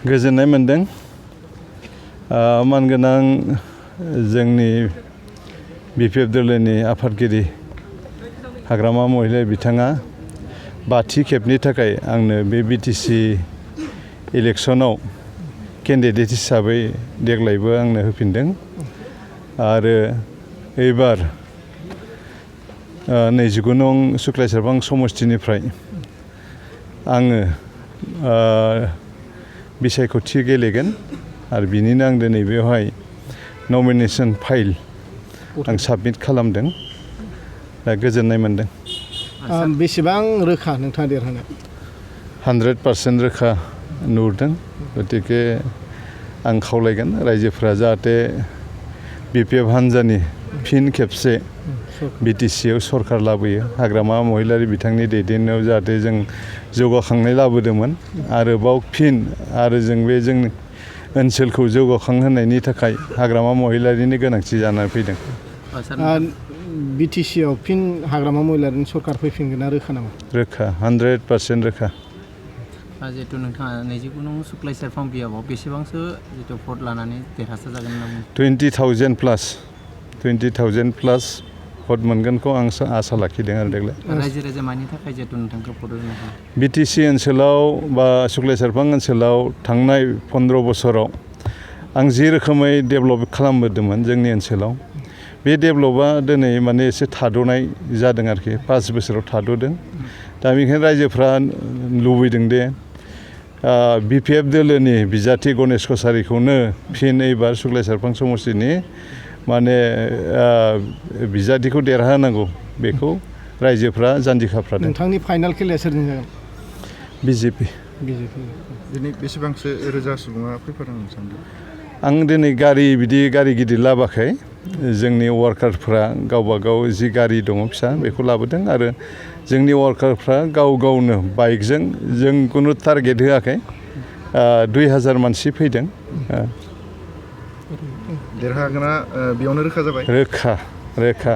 गोजोननाय मोनदों मानगोनां जोंनि बिपिएफ दोलोनि आफादगिरि हाग्रामा महिलारी बिथाङा बाथि खेबनि थाखाय आंनो बे बिटिसि इलेक्शनाव केन्डिडेट हिसाबै देग्लायबो आंनो होफिनदों आरो एबार 29 नं सुक्लायसेरफां समष्टिनिफ्राय आङो बिसायख'थि गेलेगोन आरो बिनिनो आं दिनै बेवहाय नमिनेशन फाइल आं साबमिट खालामदों दा गोजोननाय मोनदों। बेसेबां रोखा नोंथाङा देरहानो? 100% रोखा नुहुरदों। गतिके आं खावलायगोन रायजोफोरा जाहाथे बिपिएफ हान्जानि फिन खेबसे बिटिसिआव सरकार लाबोयो। हाग्रामा महिलारी बिथांनि दैदेननायाव जाहाथे जों जौगाखांनाय लाबोदोंमोन आरोबाव फिन आरो जों बे जोंनि ओनसोलखौ जौगाखांहोनायनि थाखाय हाग्रामा महिलारीनि गोनांथि जानानै फैदों। बिटिसिआव फिन हाग्रामा महिलारीनि सरकार फैफिनगोन ना रोखा नामा? रोखा 100% रोखा। जिहेतु नोंथाङा 29 नं सुक्लायसेरफां बियाबाव बेसेबांसो जितु भट लानानै देरहासार जागोन होनना बुङो? 20,000 प्लास भट मोनगोनखौ आं आसा लाखिदों आरो देग्लाय। रायजो राजामानि थाखाय जिहेतु नोंथांखौ भट होनो हायो। बिटिसि ओनसोलाव बा सुक्लायसेरफां ओनसोलाव थांनाय 15 बोसोराव आं जि रोखोमै डेभेलप खालामबोदोंमोन जोंनि ओनसोलाव बे डेभेलपआ दिनै माने एसे थाद'नाय जादों आरोखि 5 बोसोराव थाद'दों। दा बेनिखायनो रायजोफ्रा लुबैदों दे बिपिएफ दोलोनि बिजाथि गणेश कछारीखौनो फिन एबार सुक्लायसेरफां समष्टिनि माने बिजाथिखौ देरहानांगौ बेखौ रायजोफ्रा जान्जि खाफ्रादों। नोंथांनि फाइनाल खेलाया सोरजों जागोन? बिजेपि। दिनै बेसेबांसो रोजा सुबुङा फैफादों सानदों? आं दिनै गारि गिदिर लाबोयाखै। जोंनि वार्कारफ्रा गावबा गाव जि गारि दङ फिसा बेखौ लाबोदों आरो जोंनि वार्कारफ्रा गाव गावनो बाइकजों जों कुनु टारगेट होआखै 2000 मानसि फैदों। देरहागोना बेयावनो रोखा जाबाय? रोखा।